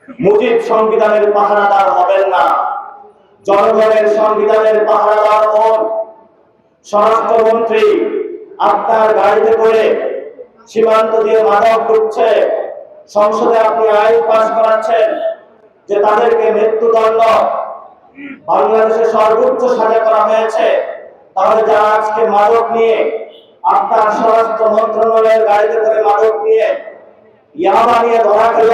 মুজিব সংবিধানের পাহারাদার হবেন না, জনগণের সংবিধানের পাহারাদার হন। স্বরাষ্ট্রমন্ত্রী আপনার গাড়িতে করে সীমান্ত দিয়ে মাদক ঢুকছে, সংসদে আপনি আইন পাস করাচ্ছেন যে তাদেরকে মৃত্যুদণ্ড, বাংলাদেশে সর্বোচ্চ সাজা করা হয়েছে। তাহলে যারা আজকে মাদক নিয়ে আপনার স্বরাষ্ট্র মন্ত্রণালয়ের গাড়িতে করে মাদক নিয়ে ইয়াবা নিয়ে ধরা খেল,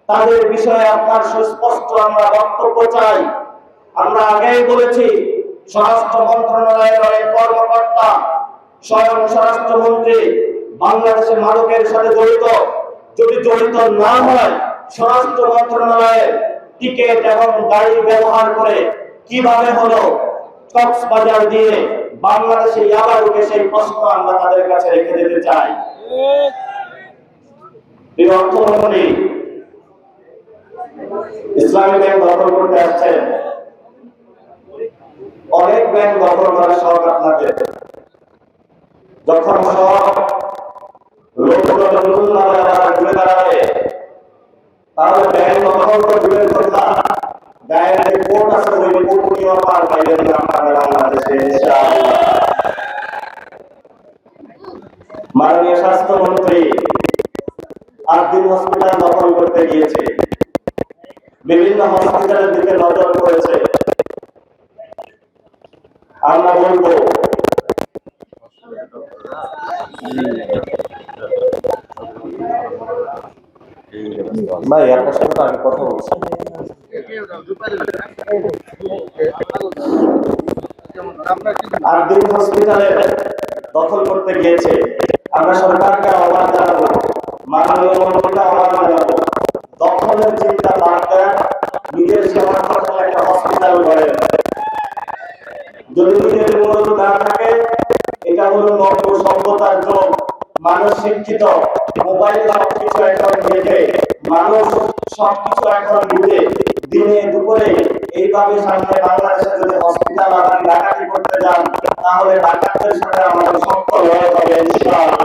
তাদের বিষয়ে আপনার সুস্পষ্ট আমরা বক্তব্য চাই। আমরা আগেই বলেছি, স্বরাষ্ট্র মন্ত্রণালয়ের অনেক কর্মকর্তা, স্বয়ং স্বরাষ্ট্রমন্ত্রী বাংলাদেশের মাদকের সাথে জড়িত। যদি জড়িত না হয়, স্বরাষ্ট্র মন্ত্রণালয়ের টিকেট এবং গাড়ি ব্যবহার করে কিভাবে হলো কক্সবাজার দিয়ে বাংলাদেশে ইয়াবা ঢুকে, সেই প্রশ্ন আমরা তাদের কাছে রেখে দিতে চাই। প্রিয় অর্থমন্ত্রী, ইসলামী ব্যাংক দখল করতে আসছেন, অনেক ব্যাংক দখল করার শখ আপনাদের। যখন সব লোকগুলো ঘুরে দাঁড়াবে, তাহলে ব্যাংক দখল করে দূরের কথা, গায়ের যে কোর্ট আছে ওই কোর্ট নিয়েও পার পাইবেন না আপনারা বাংলাদেশে। মাননীয় স্বাস্থ্যমন্ত্রী আরদিন হসপিটাল দখল করতে গিয়েছে, বিভিন্ন হসপিটালের দিকে নজর করেছে। আমরা বলবো ভাই, আপনার সাথে আমি কথা বলছি। আরদিন হসপিটালে দখল করতে গিয়েছে, আমরা সরকারকে আহ্বান জানাবো, মাননীয় মন্ত্রীকে আহ্বান জানাবো, দখলের চিন্তা বাদ দেন, নিজের সেবা একটা হসপিটাল করেন। যদি নিজের মূলত না থাকে, এটা হলো নব্য সভ্যতার যুগ, মানুষ শিক্ষিত, মোবাইলে সবকিছু এখন দেখে, মানুষ সবকিছু এখন বুঝে। দিনে দুপুরে এইভাবে সামনে বাংলাদেশে যদি হসপিটাল আপনি ডাকাতি করতে যান, তাহলে ডাকাতদের সাথে আমাদের সফল হয়ে যাবে ইনশাআল্লাহ।